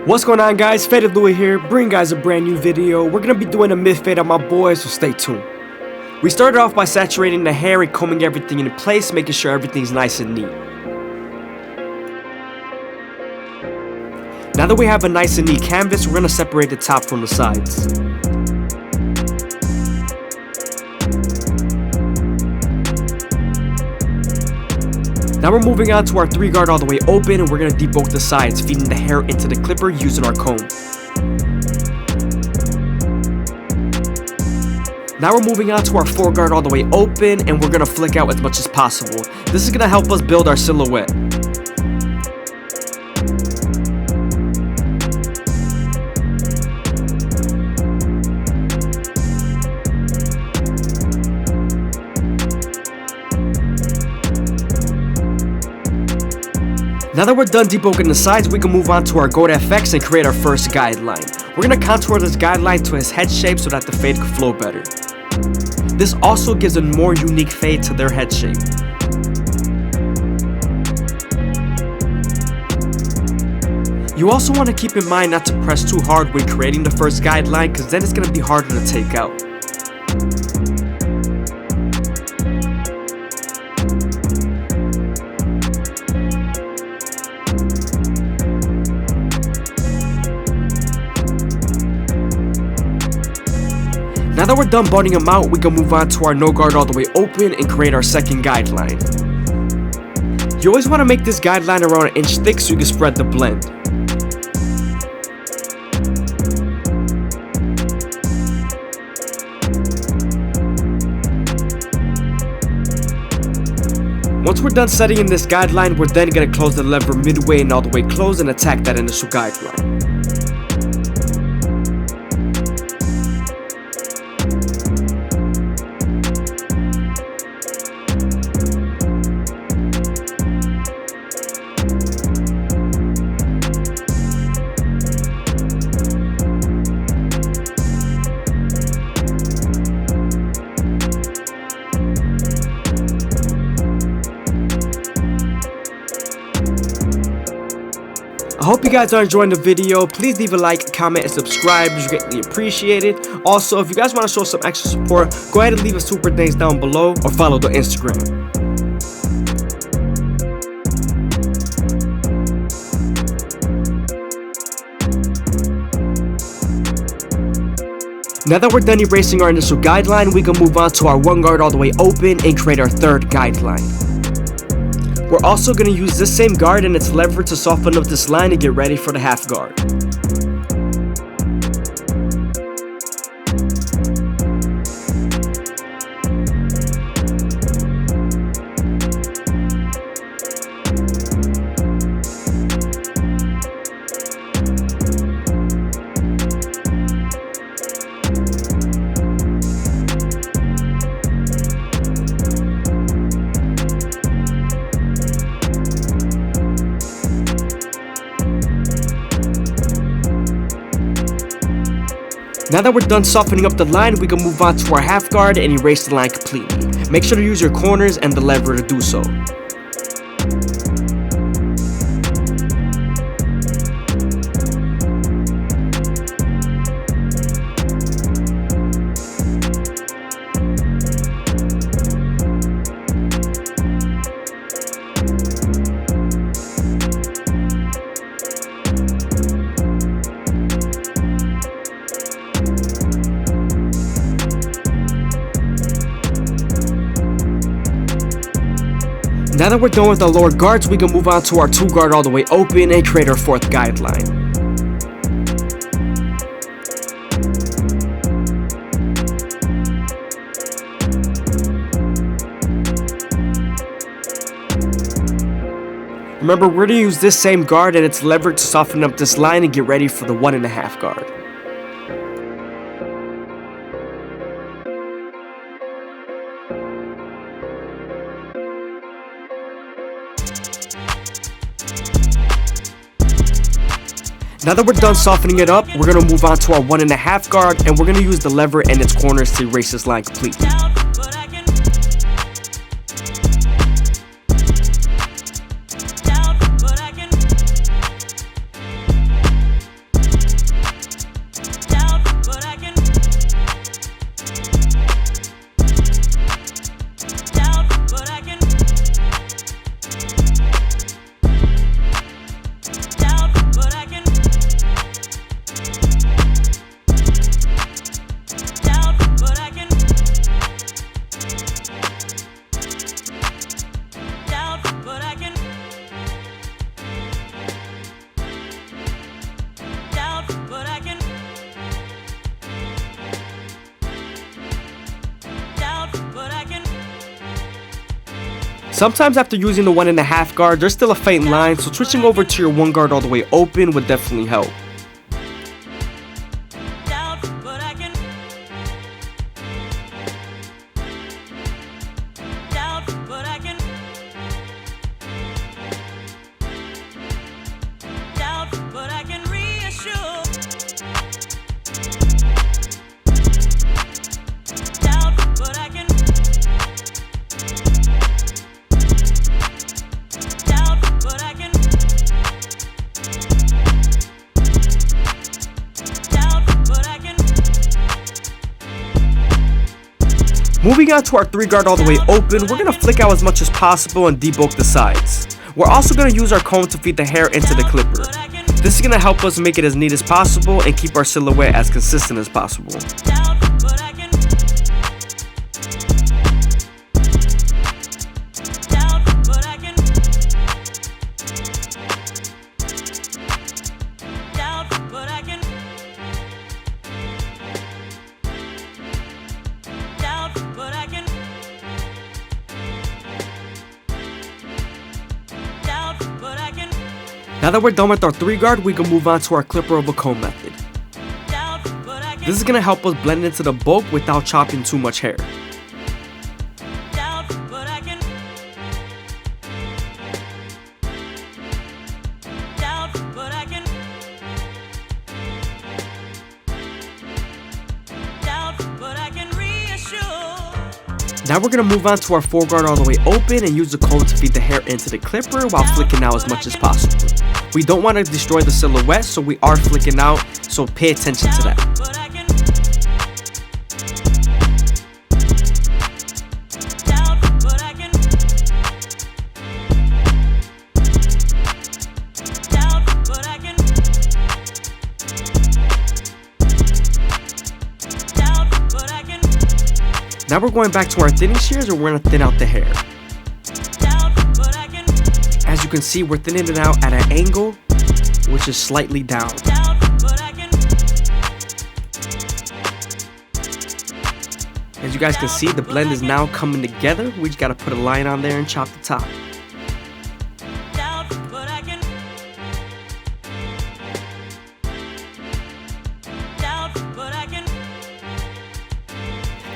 What's going on, guys? FadeitLuie here, bringing guys a brand new video. We're gonna be doing a mid fade on my boys, so stay tuned. We started off by saturating the hair and combing everything into place, making sure everything's nice and neat. Now that we have a nice and neat canvas, we're gonna separate the top from the sides. Now we're moving on to our 3 guard all the way open, and we're going to debulk the sides, feeding the hair into the clipper using our comb. Now we're moving on to our 4 guard all the way open, and we're going to flick out as much as possible. This is going to help us build our silhouette. Now that we're done debulking the sides, we can move on to our Goat FX and create our first guideline. We're going to contour this guideline to his head shape so that the fade could flow better. This also gives a more unique fade to their head shape. You also want to keep in mind not to press too hard when creating the first guideline, because then it's going to be harder to take out. Now that we're done butting them out, we can move on to our no guard all the way open and create our second guideline. You always want to make this guideline around 1 inch thick so you can spread the blend. Once we're done setting in this guideline, we're then going to close the lever midway and all the way close and attack that initial guideline. I hope you guys are enjoying the video. Please leave a like, comment, and subscribe. It's greatly appreciated. Also, if you guys want to show some extra support, go ahead and leave a super thanks down below or follow the Instagram. Now that we're done erasing our initial guideline, we can move on to our 1 guard all the way open and create our third guideline. We're also going to use this same guard and its lever to soften up this line and get ready for the half guard. Now that we're done softening up the line, we can move on to our half guard and erase the line completely. Make sure to use your corners and the lever to do so. Now that we're done with our lower guards, we can move on to our 2 guard all the way open and create our 4th guideline. Remember, we're going to use this same guard and its lever to soften up this line and get ready for the 1.5 guard. Now that we're done softening it up, we're going to move on to our 1.5 guard, and we're going to use the lever and its corners to erase this line completely. Sometimes after using the 1.5 guard, there's still a faint line, so switching over to your 1 guard all the way open would definitely help. Moving on to our 3 guard all the way open, we're going to flick out as much as possible and debulk the sides. We're also going to use our comb to feed the hair into the clipper. This is going to help us make it as neat as possible and keep our silhouette as consistent as possible. Now that we're done with our 3 guard, we can move on to our clipper over comb method. This is going to help us blend into the bulk without chopping too much hair. Now we're going to move on to our 4 guard all the way open and use the comb to feed the hair into the clipper while flicking out as much as possible. We don't want to destroy the silhouette, so we are flicking out, so pay attention to that. Now we're going back to our thinning shears and we're going to thin out the hair. As you can see, we're thinning it out at an angle, which is slightly down. As you guys can see, the blend is now coming together. We just got to put a line on there and chop the top.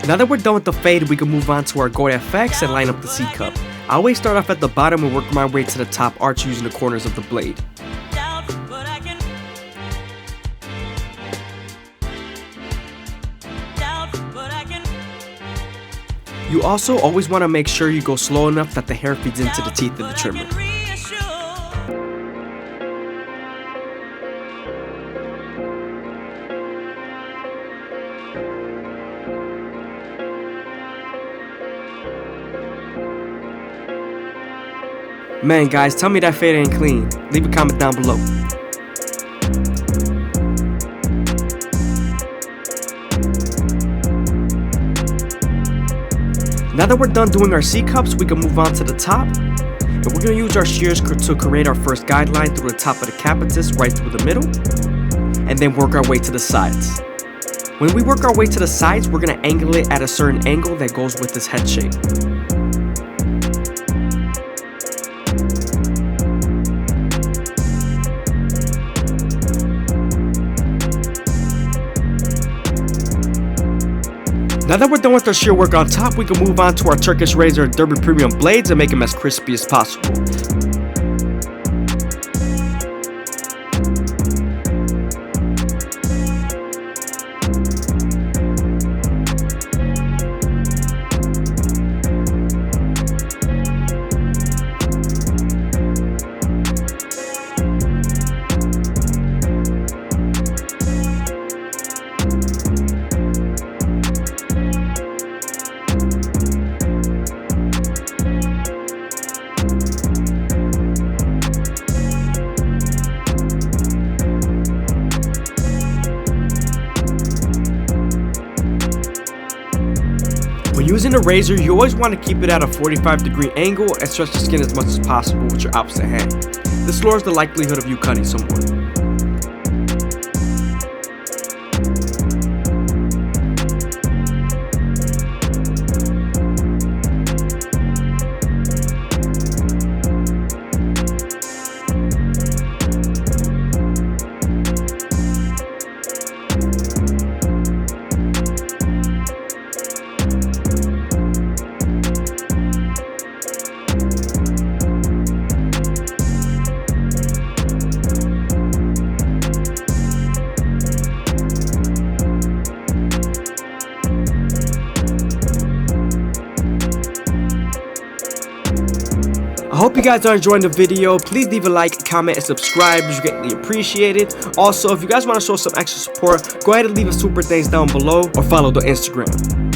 Now that we're done with the fade, we can move on to our gold FX and line up the C-cup. I always start off at the bottom and work my way to the top arch using the corners of the blade. You also always want to make sure you go slow enough that the hair feeds into the teeth of the trimmer. Man guys, tell me that fade ain't clean. Leave a comment down below. Now that we're done doing our C-cups, we can move on to the top. And we're going to use our shears to create our first guideline through the top of the capitis right through the middle. And then work our way to the sides. When we work our way to the sides, we're going to angle it at a certain angle that goes with this head shape. Now that we're done with our shear work on top, we can move on to our Turkish razor Derby Premium blades and make them as crispy as possible. When using a razor, you always want to keep it at a 45-degree angle and stretch the skin as much as possible with your opposite hand. This lowers the likelihood of you cutting someone. hope you guys are enjoying the video. Please leave a like, comment, and subscribe. It's greatly appreciated. Also, if you guys want to show some extra support, go ahead and leave a super thanks down below or follow the Instagram.